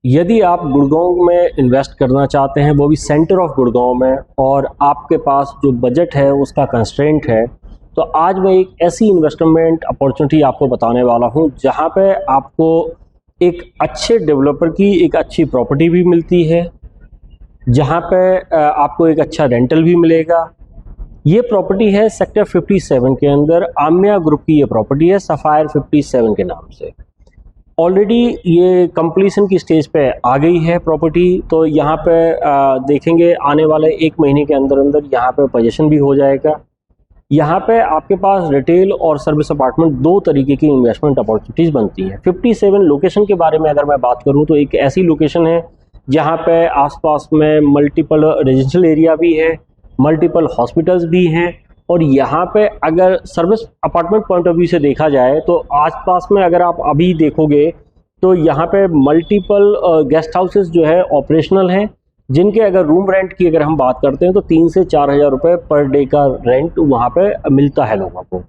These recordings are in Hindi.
यदि आप गुड़गांव में इन्वेस्ट करना चाहते हैं, वो भी सेंटर ऑफ गुड़गांव में, और आपके पास जो बजट है उसका कंस्ट्रेंट है, तो आज मैं एक ऐसी इन्वेस्टमेंट अपॉर्चुनिटी आपको बताने वाला हूं जहां पे आपको एक अच्छे डेवलपर की एक अच्छी प्रॉपर्टी भी मिलती है, जहां पे आपको एक अच्छा रेंटल भी मिलेगा। ये प्रॉपर्टी है सेक्टर 57 के अंदर, आम्या ग्रुप की ये प्रॉपर्टी है, सफायर 57 के नाम से। ऑलरेडी ये कंप्लीशन की स्टेज पे आ गई है प्रॉपर्टी, तो यहाँ पे देखेंगे आने वाले 1 महीने के अंदर अंदर यहाँ पे पोजीशन भी हो जाएगा। यहाँ पे आपके पास रिटेल और सर्विस अपार्टमेंट दो तरीके की इन्वेस्टमेंट अपॉर्चुनिटीज़ बनती हैं। 57 लोकेशन के बारे में अगर मैं बात करूँ तो एक ऐसी लोकेशन है जहाँ पे आसपास में मल्टीपल रेजिडेंशियल एरिया भी है, मल्टीपल हॉस्पिटल्स भी हैं, और यहाँ पे अगर service apartment point of view से देखा जाए तो आसपास में अगर आप अभी देखोगे तो यहाँ पे मल्टीपल गेस्ट हाउसेस जो है ऑपरेशनल हैं, जिनके अगर रूम रेंट की अगर हम बात करते हैं तो 3 से 4 हज़ार रुपये पर डे का रेंट वहाँ पे मिलता है लोगों को।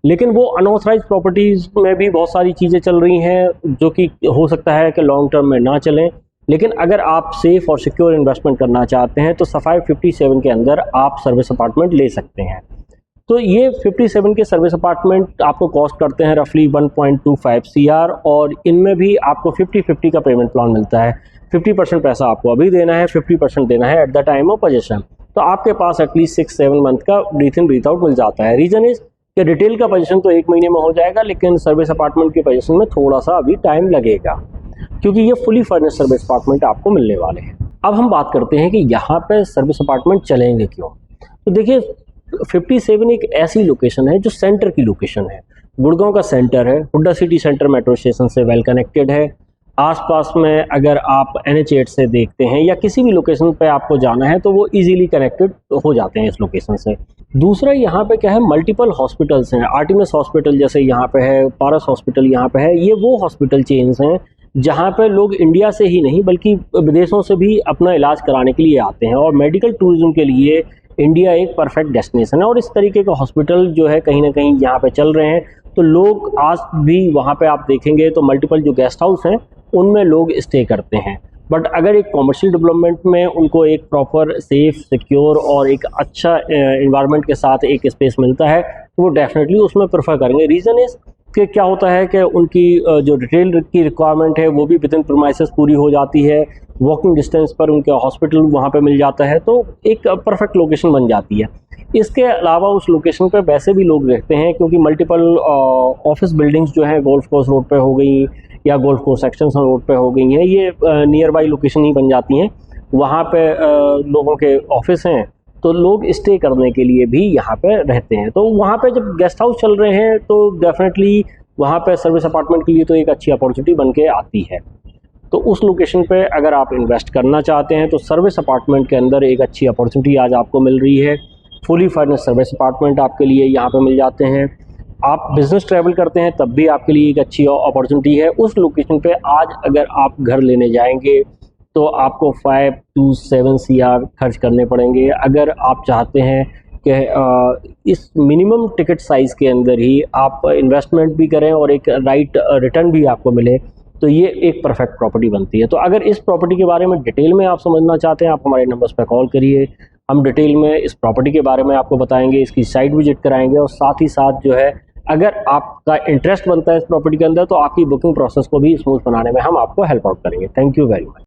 लेकिन वो अनऑथराइज प्रॉपर्टीज़ में भी बहुत सारी चीज़ें चल रही हैं जो कि हो सकता है कि लॉन्ग टर्म में ना चलें, लेकिन अगर आप सेफ और सिक्योर इन्वेस्टमेंट करना चाहते हैं तो सफायर 57 के अंदर आप सर्विस अपार्टमेंट ले सकते हैं। तो ये 57 के सर्विस अपार्टमेंट आपको कॉस्ट करते हैं रफली 1.25 CR, और इनमें भी आपको 50-50 का पेमेंट प्लान मिलता है। 50% पैसा आपको अभी देना है, 50% देना है at the time of position. तो आपके पास एटलीस्ट 6-7 मंथ का ब्रीथ इन ब्रीथ आउट मिल जाता है। रीजन इज कि रिटेल का पोजीशन तो 1 महीने में हो जाएगा, लेकिन सर्विस अपार्टमेंट के पोजीशन में थोड़ा सा अभी टाइम लगेगा, क्योंकि ये फुली फर्निश्ड सर्विस अपार्टमेंट आपको मिलने वाले हैं। अब हम बात करते हैं कि यहाँ पे सर्विस अपार्टमेंट चलेंगे क्यों। तो देखिए 57 एक ऐसी लोकेशन है जो सेंटर की लोकेशन है, गुड़गांव का सेंटर है, Hooda city centre metro station से वेल कनेक्टेड है। आसपास में अगर आप NH8 से देखते हैं या किसी भी लोकेशन पे आपको जाना है तो वो इजीली कनेक्टेड हो जाते हैं इस लोकेशन से। दूसरा यहाँ पे क्या है, मल्टीपल हॉस्पिटल्स हैं। आर्टिमिस हॉस्पिटल जैसे यहाँ पे है, पारस हॉस्पिटल यहाँ पे है। ये वो हॉस्पिटल चेन्स हैं जहाँ पे लोग इंडिया से ही नहीं बल्कि विदेशों से भी अपना इलाज कराने के लिए आते हैं, और मेडिकल टूरिज्म के लिए इंडिया एक परफेक्ट डेस्टिनेशन है। और इस तरीके के हॉस्पिटल जो है कहीं ना कहीं यहाँ पे चल रहे हैं, तो लोग आज भी वहाँ पे आप देखेंगे तो मल्टीपल जो गेस्ट हाउस हैं उनमें लोग स्टे करते हैं। बट अगर एक कॉमर्शियल डेवलपमेंट में उनको एक प्रॉपर सेफ सिक्योर और एक अच्छा इन्वायरमेंट के साथ एक स्पेस मिलता है तो वो डेफिनेटली उसमें प्रेफर करेंगे। रीज़न इज़ कि क्या होता है कि उनकी जो रिटेल की रिक्वायरमेंट है वो भी विद इन प्रीमाइसेस पूरी हो जाती है, वॉकिंग डिस्टेंस पर उनका हॉस्पिटल वहाँ पे मिल जाता है, तो एक परफेक्ट लोकेशन बन जाती है। इसके अलावा उस लोकेशन पे वैसे भी लोग रहते हैं, क्योंकि मल्टीपल ऑफिस बिल्डिंग्स जो है गोल्फ कोर्स रोड पे हो गई या गोल्फ कोर्स एक्सटेंशन रोड पे हो गई हैं, ये नियर बाई लोकेशन ही बन जाती हैं। वहाँ पे लोगों के ऑफिस हैं, तो लोग स्टे करने के लिए भी यहाँ पे रहते हैं। तो वहाँ पे जब गेस्ट हाउस चल रहे हैं तो डेफिनेटली वहाँ पे सर्विस अपार्टमेंट के लिए तो एक अच्छी अपॉर्चुनिटी बन के आती है। तो उस लोकेशन पे अगर आप इन्वेस्ट करना चाहते हैं तो सर्विस अपार्टमेंट के अंदर एक अच्छी अपॉर्चुनिटी आज आपको मिल रही है। फुली फर्निश्ड सर्विस अपार्टमेंट आपके लिए यहाँ पे मिल जाते हैं। आप बिजनेस ट्रैवल करते हैं तब भी आपके लिए एक अच्छी अपॉर्चुनिटी है। उस लोकेशन पे आज अगर आप घर लेने जाएंगे तो आपको 5 to 7 CR खर्च करने पड़ेंगे। अगर आप चाहते हैं कि इस मिनिमम टिकट साइज़ के अंदर ही आप इन्वेस्टमेंट भी करें और एक राइट रिटर्न भी आपको मिले, तो ये एक परफेक्ट प्रॉपर्टी बनती है। तो अगर इस प्रॉपर्टी के बारे में डिटेल में आप समझना चाहते हैं, आप हमारे नंबर्स पर कॉल करिए। हम डिटेल में इस प्रॉपर्टी के बारे में आपको बताएंगे, इसकी साइट विजिट कराएंगे, और साथ ही साथ जो है अगर आपका इंटरेस्ट बनता है इस प्रॉपर्टी के अंदर तो आपकी बुकिंग प्रोसेस को भी स्मूथ बनाने में हम आपको हेल्प आउट करेंगे। Thank you very much.